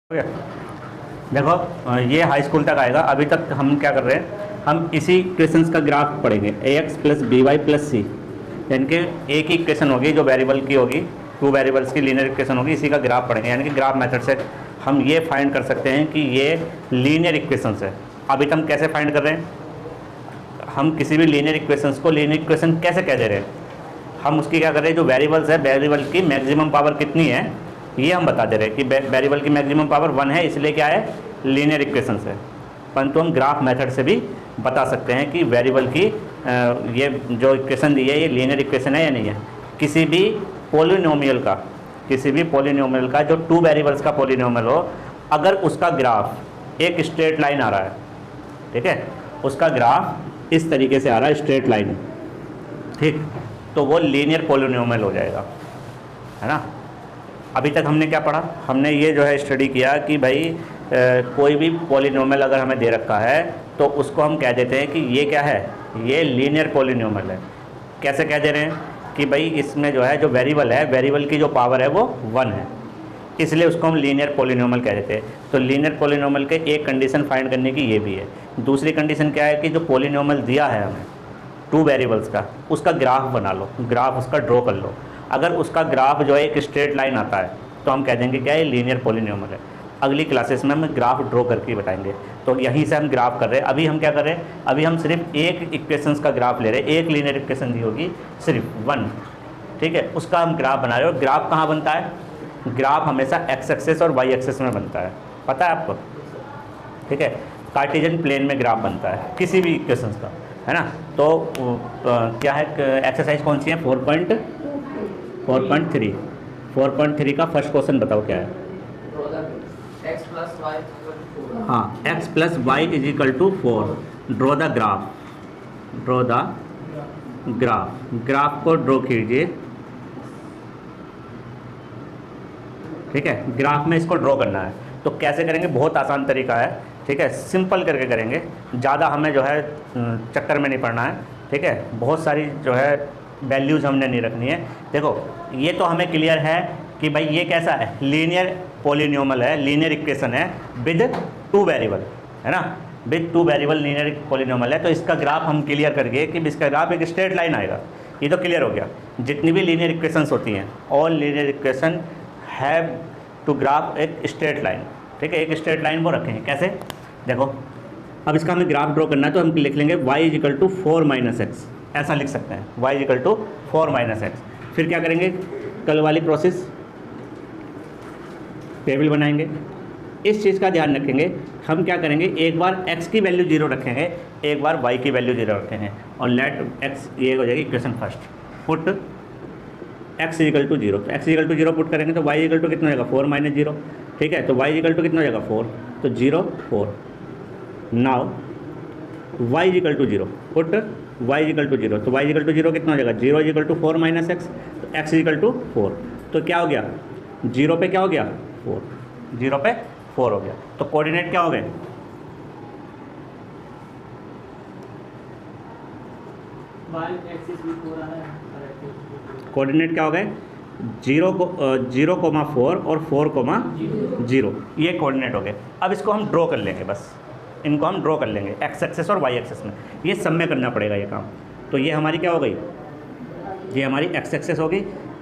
हो गया। देखो ये हाई स्कूल तक आएगा। अभी तक हम क्या कर रहे हैं, हम इसी इक्वेशंस का ग्राफ पढ़ेंगे। A X plus B Y plus C, यानी कि एक ही इक्वेशन होगी जो वेरिएबल की होगी, टू वेरिएबल्स की लीनियर इक्वेशन होगी, इसी का ग्राफ पढ़ेंगे। यानी कि ग्राफ मेथड से हम ये फाइंड कर सकते हैं कि ये लीनियर इक्वेशंस है। अभी तक हम कैसे फाइंड कर रहे हैं, हम किसी भी लीनियर इक्वेशंस को लीनियर इक्वेशन कैसे कह दे रहे हैं, हम उसकी क्या कर रहे हैं, जो वेरिएबल्स है वेरिएबल की मैक्सिमम पावर कितनी है ये हम बता दे रहे हैं कि वेरिएबल की मैक्सिमम पावर 1 है, इसलिए क्या है, लीनियर इक्वेशन है। परंतु हम ग्राफ मेथड से भी बता सकते हैं कि वेरिएबल की ये जो इक्वेशन दी है ये लीनियर इक्वेशन है या नहीं है। किसी भी पॉलिनोमियल का जो टू वेरिएबल्स का पॉलिनोमियल हो, अगर उसका ग्राफ एक स्ट्रेट लाइन आ रहा है, ठीक है, उसका ग्राफ इस तरीके से आ रहा है, स्ट्रेट लाइन, ठीक, तो वो लीनियर पॉलिनोमियल हो जाएगा, है ना। अभी तक हमने क्या पढ़ा, हमने ये जो है स्टडी किया कि भाई कोई भी पॉलिनोमियल अगर हमें दे रखा है तो उसको हम कह देते हैं कि ये क्या है, ये लीनियर पॉलिनोमियल है। कैसे कह दे रहे हैं कि भाई इसमें जो है, जो वेरिएबल है, वेरिएबल की जो पावर है वो 1 है, इसलिए उसको हम लीनियर पॉलिनोमियल कह देते हैं। तो लीनियर पॉलिनोमियल के एक कंडीशन फाइंड करने की ये भी है। दूसरी कंडीशन क्या है कि जो पॉलिनोमियल दिया है हमें टू वेरिएबल्स का, उसका ग्राफ बना लो, ग्राफ उसका ड्रॉ कर लो। अगर उसका ग्राफ जो है एक स्ट्रेट लाइन आता है तो हम कह देंगे क्या ये लीनियर पॉलिनोमियल है। अगली क्लासेस में हम ग्राफ ड्रॉ करके बताएंगे। तो यहीं से हम ग्राफ कर रहे हैं। अभी हम क्या कर रहे हैं, अभी हम सिर्फ एक इक्वेशंस का ग्राफ ले रहे हैं, एक लीनियर इक्वेशन दी होगी सिर्फ 1, ठीक है, उसका हम ग्राफ बना रहे हो। ग्राफ कहाँ बनता है, ग्राफ हमेशा एक्स एक्सेस और वाई एक्सेस में बनता है, पता है आपको, ठीक है। कार्टेशियन प्लेन में ग्राफ बनता है किसी भी इक्वेशंस का, है ना। तो क्या है, एक्सरसाइज कौन सी है, 4.3 का फर्स्ट क्वेश्चन बताओ क्या है। हाँ, x plus Y is equal to 4, draw the graph को ड्रॉ कीजिए, ठीक है। ग्राफ में इसको ड्रॉ करना है, तो कैसे करेंगे, बहुत आसान तरीका है, ठीक है, सिंपल करके करेंगे, ज़्यादा हमें जो है चक्कर में नहीं पड़ना है, ठीक है। बहुत सारी जो है वैल्यूज़ हमने नहीं रखनी है। देखो ये तो हमें क्लियर है कि भाई ये कैसा है, लीनियर पॉलिनोमियल है, लीनियर इक्वेशन है विद टू वेरिएबल, है ना, with two variable linear polynomial है। तो इसका ग्राफ हम क्लियर करके कि इसका ग्राफ एक स्ट्रेट लाइन आएगा, ये तो क्लियर हो गया। जितनी भी लीनियर इक्वेशंस होती हैं, all linear equation have to graph एक स्ट्रेट लाइन, ठीक है, एक स्ट्रेट लाइन वो रखेंगे। कैसे, देखो अब इसका हमें ग्राफ ड्रॉ करना है, तो हम लिख लेंगे y is equal to 4 - x, ऐसा लिख सकते हैं, y is equal to 4 - x। फिर क्या करेंगे, कल वाली प्रोसेस, टेबल बनाएंगे। इस चीज़ का ध्यान रखेंगे, हम क्या करेंगे, एक बार x की वैल्यू 0 रखेंगे, एक बार y की वैल्यू 0 रखेंगे, और लेट x, ये हो जाएगी equation first, put x equal to 0। तो x इक्वल टू 0 पुट करेंगे तो y इक्वल टू कितना हो जाएगा, 4 - 0, ठीक है। तो y इक्वल टू कितना हो जाएगा, 4, तो 0 4। Now y equal to 0, put y equal to 0, तो y इक्वल टू 0 कितना हो जाएगा, 0 इक्वल टू 4 - x, तो x इक्वल टू 4। तो क्या हो गया, 0 पे क्या हो गया, 4, 0 पे 4 हो गया। तो कोऑर्डिनेट क्या हो गए, कोऑर्डिनेट क्या हो गए, 0,4 और 4,0, ये कोऑर्डिनेट हो गए। अब इसको हम ड्रॉ कर लेंगे, बस इनको हम ड्रॉ कर लेंगे एक्स एक्सेस और वाई एक्सेस में, ये सब में करना पड़ेगा ये काम। तो ये हमारी क्या हो गई, ये हमारी एक्स एक्सेस होगी,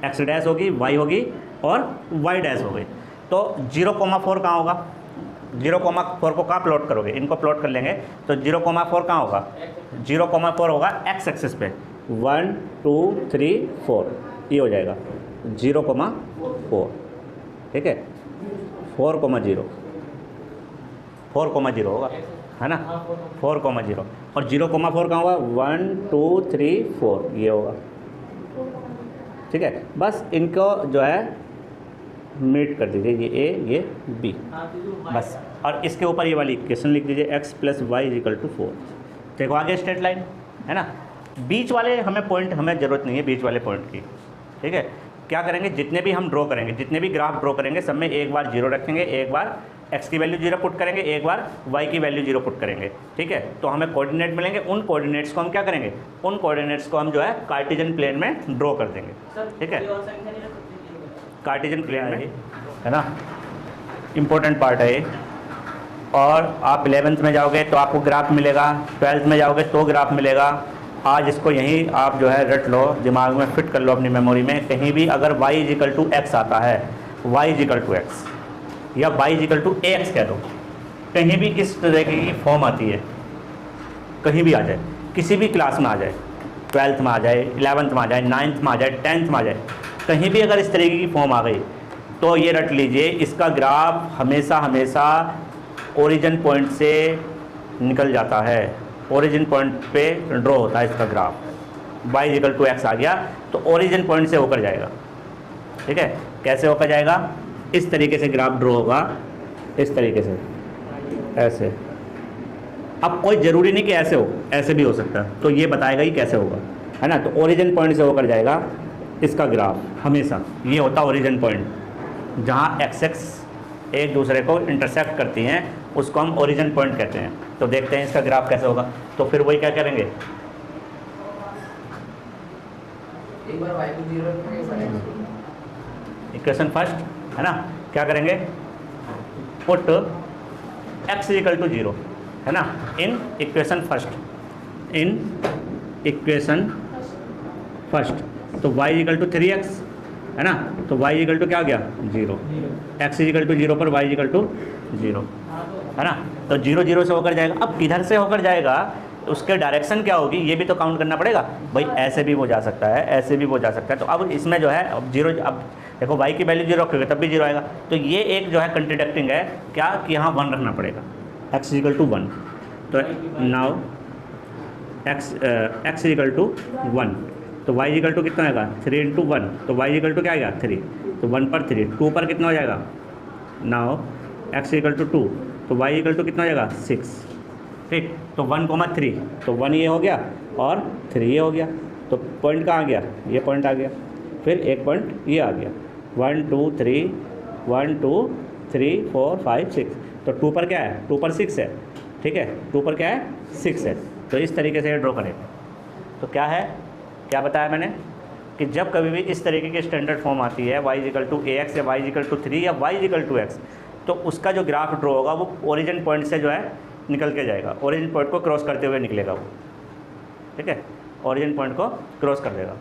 एक्स डैश होगी, वाई होगी और वाई डैश हो गई। तो 0,4 कहाँ होगा, 0,4 को कहाँ प्लॉट करोगे, इनको प्लॉट कर लेंगे, तो 0,4 कहाँ होगा, 0,4 होगा एक्स एक्सेस पे, 1 2 3 4, ये हो जाएगा 0,4, ठीक है, 4,0 होगा, है ना, 4,0, और 0,4 कहाँ होगा, 1 2 3 4, ये होगा, ठीक है। बस इनको जो है मीट कर दीजिए, ये ए ये बी, बस, और इसके ऊपर ये वाली इक्वेशन लिख दीजिए, x plus Y is equal to 4। देखो आगे स्ट्रेट लाइन, है ना। बीच वाले हमें पॉइंट, हमें ज़रूरत नहीं है बीच वाले पॉइंट की, ठीक है। क्या करेंगे, जितने भी हम ड्रॉ करेंगे, जितने भी ग्राफ ड्रॉ करेंगे, सब में एक बार 0 रखेंगे, एक बार x की वैल्यू 0 पुट करेंगे, एक बार y की वैल्यू 0 पुट करेंगे, ठीक है। तो हमें कोऑर्डिनेट मिलेंगे, उन कोऑर्डिनेट्स को हम क्या करेंगे, उन कोऑर्डिनेट्स को हम जो है कार्टेशियन प्लेन में ड्रॉ कर देंगे, ठीक है, कार्टेशियन प्लेन में ही, है ना। इम्पोर्टेंट पार्ट है ये। और आप 11th में जाओगे तो आपको ग्राफ मिलेगा, 12th में जाओगे तो ग्राफ मिलेगा। आज इसको यहीं आप जो है रट लो, दिमाग में फिट कर लो अपनी मेमोरी में। कहीं भी अगर y इक्वल टू एक्स आता है, y इक्वल टू एक्स या y equal to A X कह दो, कहीं भी इस तरह की फॉर्म आती है, कहीं भी आ जाए, किसी भी क्लास में आ जाए, 12th में आ जाए, 11th में आ जाए, 9th में आ जाए, 10th में आ जाए, कहीं भी अगर इस तरीके की फॉर्म आ गई तो ये रट लीजिए, इसका ग्राफ हमेशा हमेशा ओरिजिन पॉइंट से निकल जाता है, ओरिजिन पॉइंट पे ड्रॉ होता है इसका graph. y equal to X आ गया तो ओरिजिन पॉइंट से होकर जाएगा। ठीक है, कैसे होकर जाएगा? इस तरीके से ग्राफ ड्रॉ होगा, इस तरीके से, ऐसे। अब कोई ज़रूरी नहीं कि ऐसे हो, ऐसे भी हो सकता है, तो ये बताएगा ही कैसे होगा, है ना। तो ओरिजिन पॉइंट से होकर जाएगा इसका ग्राफ हमेशा, ये होता है ओरिजिन पॉइंट, जहाँ एक्स एक दूसरे को इंटरसेक्ट करती हैं, उसको हम ओरिजिन पॉइंट कहते हैं। तो देखते हैं इसका ग्राफ कैसे होगा। तो फिर वही क्या करेंगे, एक बार y को 0 रखेंगे, एक बार x को। इक्वेशन फर्स्ट, है ना, क्या करेंगे, पुट x इक्वल टू 0, है ना, in equation first, in equation first. तो y इक्वल टू 3x, है ना, तो y इक्वल टू क्या आ गया, 0, x इक्वल टू 0 पर y इक्वल टू 0, है ना। तो 0 0 से होकर जाएगा। अब किधर से होकर जाएगा, उसके डायरेक्शन क्या होगी ये भी तो काउंट करना पड़ेगा भाई। ऐसे भी वो जा सकता है, ऐसे भी वो जा सकता है। तो अब इसमें जो है अब 0, अब देखो y की वैल्यू 0 रखोगे तब भी 0 आएगा। तो ये एक जो है कंट्राडिक्टिंग है क्या, कि यहाँ 1 रखना पड़ेगा, x इक्वल टू 1। तो नाउ x इक्वल टू 1, तो y इक्वल टू कितना आएगा, 3 इंटू 1, तो y इक्वल टू क्या आएगा, 3, तो 1 पर 3, 2 पर कितना हो जाएगा, नाउ x इक्वल टू 2, तो y इक्वल टू कितना हो जाएगा, 6। ठीक, तो 1,3, तो 1 ये हो गया और 3 ये हो गया। तो पॉइंट कहाँ आ गया, ये पॉइंट आ गया, फिर एक पॉइंट ये आ गया, 1 2 3, 1 2 3 4 5 6। तो 2 पर क्या है, 2 पर 6 है, ठीक है, 2 पर क्या है, 6 है। तो इस तरीके से ड्रॉ करेंगे। तो क्या है, क्या बताया मैंने कि जब कभी भी इस तरीके की स्टैंडर्ड फॉर्म आती है y equal to A X या y इक्वल टू 3 या y इक्वल टू एक्स, तो उसका जो ग्राफ ड्रॉ होगा वो ओरिजिन पॉइंट से जो है निकल के जाएगा, ओरिजिन पॉइंट को क्रॉस करते हुए निकलेगा वो। ठीक है, ओरिजिन पॉइंट को क्रॉस कर देगा।